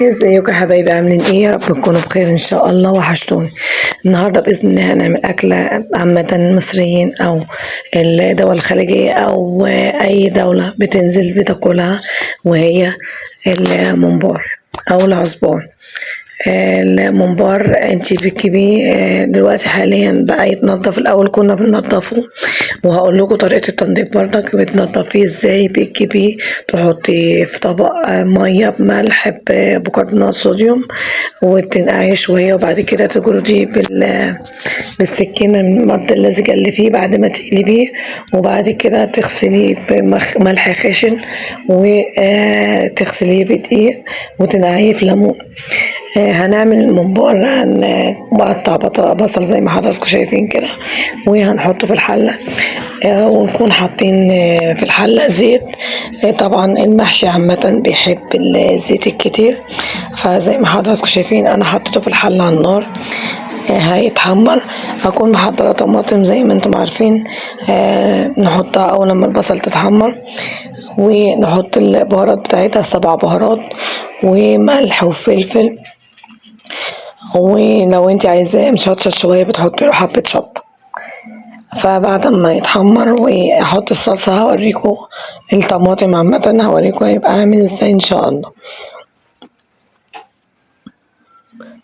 ازيكم يا حبايبي عاملين ايه؟ يا رب تكونوا بخير ان شاء الله. وحشتوني. النهارده باذن الله هنعمل اكله عامه المصريين او الدول الخليجيه او اي دوله بتنزل بتاكلها، وهي الممبار او العصبان. الممبار انتي بتجيبيه دلوقتي حاليا بقى يتنضف. الاول كنا بننضفه، وهقول لكم طريقة التنظيف برضك بتنضفيه ازاي. بتجيبيه تحطيه في طبق مية بملح بكربونات صوديوم، وتنقعيه شوية، وبعد كده تجرديه بالسكينة من المادة اللزجة اللي فيه بعد ما تقلبيه، وبعد كده تغسليه بملح خشن، وتغسليه بدقيق، وتنقعيه في ليمون. هنعمل ممبار، هنقطع بصل زي ما حضراتكم شايفين كده، وهنحطه في الحلة. ونكون حاطين في الحلة زيت. طبعا المحشي عامة بيحب الزيت الكتير، فزي ما حضراتكم شايفين أنا حطيته في الحلة على النار. هيتحمر. هكون محضرة طماطم زي ما انتم عارفين، نحطها أول لما البصل تتحمر، ونحط البهارات بتاعتها 7 بهارات، وملح وفلفل، ولو انت عايزاه مشطشط شوية بتحطي له حبة شطة. فبعد ما يتحمر واحط الصلصة هوريكم الطماطم عامة، هوريكم هيبقى عامل ازاي ان شاء الله.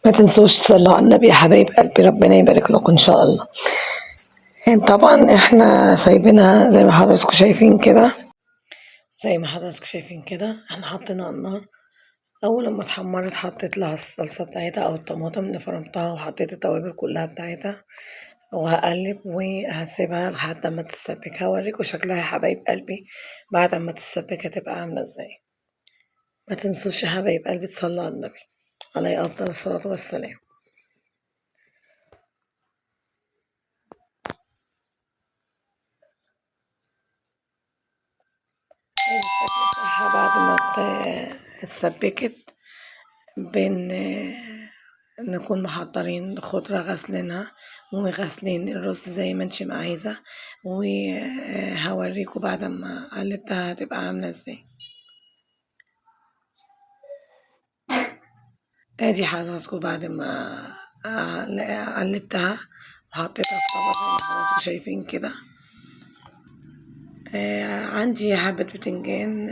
ما تنسوش تصلوا على النبي يا حبايب قلبي، ربنا يبارك لكم ان شاء الله. طبعا احنا سايبينها زي ما حضراتكم شايفين كده. زي ما حضراتكم شايفين كده احنا حطينا على النار. اول لما اتحمرت حطيت لها الصلصة بتاعتها او الطماطم اللي فرمتها، وحطيت التوابل كلها بتاعتها، وهقلب وهسيبها لحد ما تتسبك. هوريكم شكلها يا حبايب قلبي بعد ما تتسبك هتبقى عاملة ازاي. ما تنسوش يا حبايب قلبي تصلوا على النبي عليه افضل الصلاة والسلام. الشكل بتاعها بعد ما اتسبكت، بن نكون محضرين الخضرة غسلينها، وغسلين الرز زي ما انت ما عايزة، وهوريكم بعد ما قلبتها هتبقى عاملة ازاي. ادي حضراتكم بعد ما قلبتها وحطيتها في طبق زي ما حضراتكم شايفين كده. عندي حبة بتنجان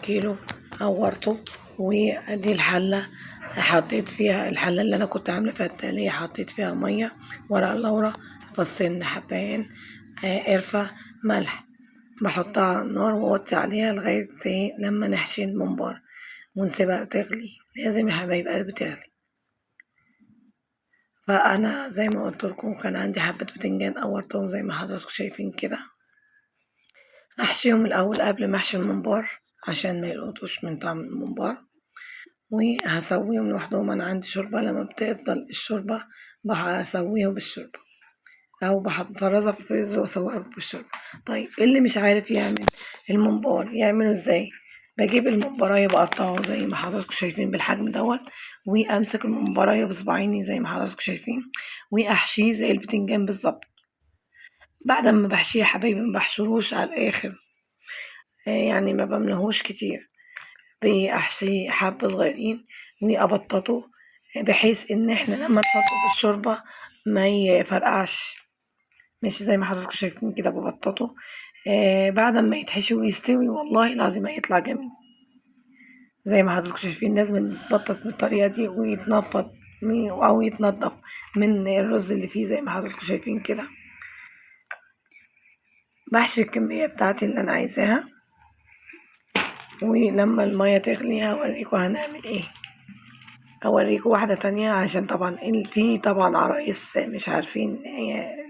كيلو، قورته. وادي الحلة حطيت فيها، الحلة اللي انا كنت عاملة فيها التقلية، حطيت فيها مية، ورق لورا، فصين حبايين، قرفة، ملح. بحطها على النار واوطي عليها لغاية لما نحشي الممبار، ونسيبها تغلي. لازم يا حبايب قلبي تغلي. فانا زي ما قلت لكم كان عندي حبة بتنجان قورتهم زي ما حضراتكم شايفين كده. احشيهم الاول قبل ما احشي الممبار عشان ما يلقطوش من طعم الممبار، وهسويهم لوحدهم. انا عندي شوربة، لما بتفضل الشوربة بسويهم بالشوربة، او بفرزها في الفريزر واسويها بالشوربة. طيب اللي مش عارف يعمل الممبار يعمله ازاي؟ بجيب الممبراية بقطعه زي ما حضراتكم شايفين بالحجم دوت، وامسك الممبراية بصباعيني زي ما حضراتكم شايفين، واحشيه زي البتنجان بالظبط. بعد ما بحشيه يا حبايبي ما بحشروش على الاخر، يعني ما بملهوش كتير، بأحشيه حبة صغيرين وأبططه، بحيث إن إحنا لما نحطه في الشوربة ما يفرقعش. ماشي زي ما حضراتكم شايفين كده ببططه. بعد ما يتحشي ويستوي والله العظيم هيطلع جميل. زي ما حضراتكم شايفين لازم يتبطط بالطريقة دي، ويتنفض أو يتنضف من الرز اللي فيه زي ما حضراتكم شايفين كده. بحشي الكمية بتاعتي اللي أنا عايزاها، ولما المية تغلي هوريكم هنعمل ايه. اوريكم واحدة تانية عشان طبعا في طبعا عرايس مش عارفين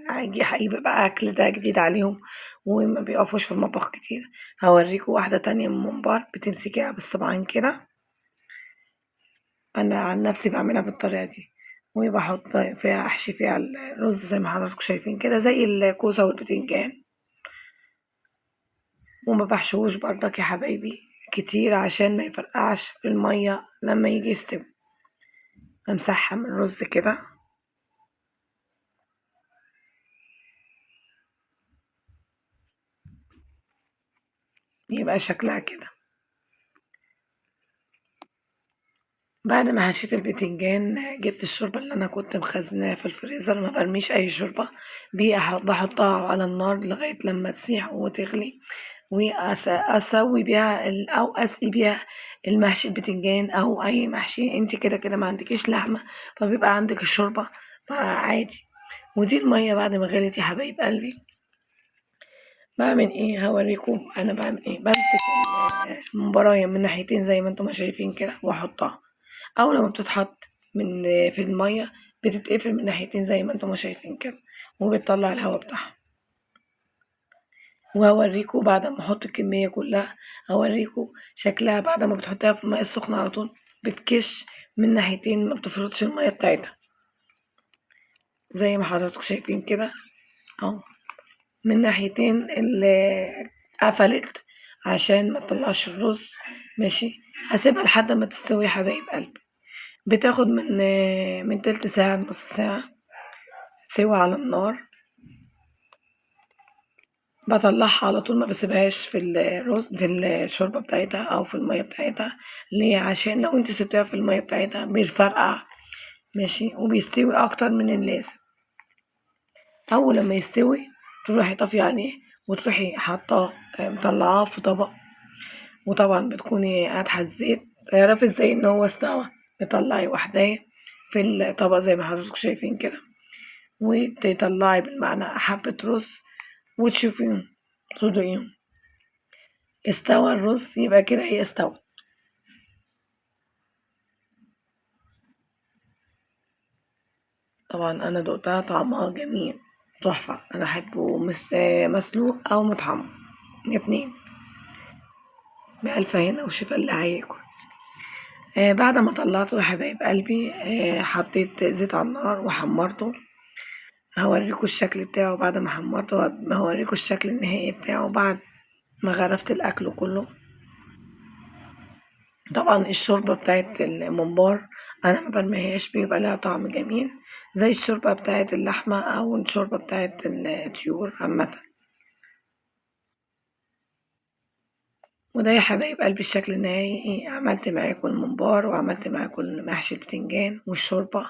هيجي بقى اكل ده جديد عليهم، وما بيقفوش في المطبخ كتير. هوريكم واحدة تانية من ممبار بتمسكيها بالصباعين كده. انا عن نفسي بعملها بالطريقة دي، وبحط فيها احشي فيها الرز زي ما حضراتكم شايفين كده زي الكوسة والبتنجان. وما بحشوش برضك يا حبايبي كتير عشان ما يفرقعش في المية لما يجي يستوي. امسحها من الرز كده، يبقى شكلها كده. بعد ما حشيت البتنجان جبت الشوربة اللي أنا كنت مخزناها في الفريزر، ما برميش أي شوربة، بحطها على النار لغاية لما تسيح وتغلي، وأسوي بيها أو أسقي بيها المحشي البتنجان أو أي محشي. انت كده كده ما عندكيش لحمة، فبيبقى عندك الشوربة فعادي. ودي المية بعد ما غليت يا حبايب قلبي. بعمل ايه؟ هوريكم انا بعمل ايه. بمسك المبراية من ناحيتين زي ما انتم شايفين كده واحطها، او لما بتتحط من في المية بتتقفل من ناحيتين زي ما انتم شايفين كده، وبتطلع الهواء بتاعها. وهوريكم بعد ما احط الكمية كلها، هوريكم شكلها بعد ما بتحطها في المية السخنة على طول بتكش من ناحيتين، ما بتفرطش المية بتاعتها زي ما حضراتكم شايفين كده اهو. من ناحيتين اللي قفلت عشان ما تطلعش الرز. ماشي، هسيبها لحد ما تستوي يا حبايب قلبي. بتاخد من تلت ساعة لنص ساعة سوا على النار. بطلعها على طول، ما بسيبهاش في الرز في الشوربة بتاعتها او في المية بتاعتها. ليه؟ عشان لو انت سبتها في المية بتاعتها بيفرقع. ماشي، وبيستوي اكتر من اللازم. اول لما يستوي تروحي طافية عليه، وتروحي حاطاه مطلعاه في طبق. وطبعا بتكوني قادحة الزيت، تعرفي ازاي ان هو استوى. تطلعي واحدة في الطبق زي ما حضرتك شايفين كده، وتطلعي بالمعنى حبة رز وتشوفيهم تدوقيهم. استوى الرز يبقى كده هي استوت. طبعا انا دقتها طعمها جميل تحفة. انا احبه مسلوق او مطعم، الاتنين. بألف هنا وشفا اللي هياكل. بعد ما طلعته يا حبايب قلبي حطيت زيت على النار وحمرته. هوريكم الشكل بتاعه بعد ما حمرته، هوريكم الشكل النهائي بتاعه بعد ما غرفت الاكل كله. طبعا الشوربة بتاعت الممبار انا ما برميهاش، بيبقى لها طعم جميل زي الشوربة بتاعت اللحمة او الشوربة بتاعت الطيور عامة. وده يا حبايب قلبي الشكل النهائي. عملت معاكم الممبار وعملت معاكم محشي البتنجان والشوربة.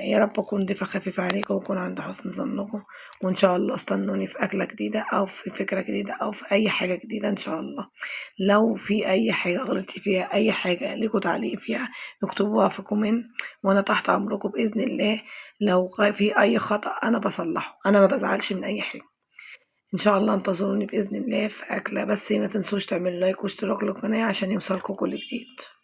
يا رب أكون ضيفة خفيفة عليكم وأكون عند حسن ظنكم. وإن شاء الله استنوني في أكلة جديدة أو في فكرة جديدة أو في أي حاجة جديدة إن شاء الله. لو في أي حاجة غلطتي فيها، أي حاجة ليكوا تعليق فيها، اكتبوها في كومنت وأنا تحت أمركم بإذن الله. لو في أي خطأ أنا بصلحه، أنا ما بزعلش من أي حاجة. ان شاء الله انتظروني باذن الله في اكله. بس ما تنسوش تعملوا لايك واشتراك للقناه عشان يوصلكم كل جديد.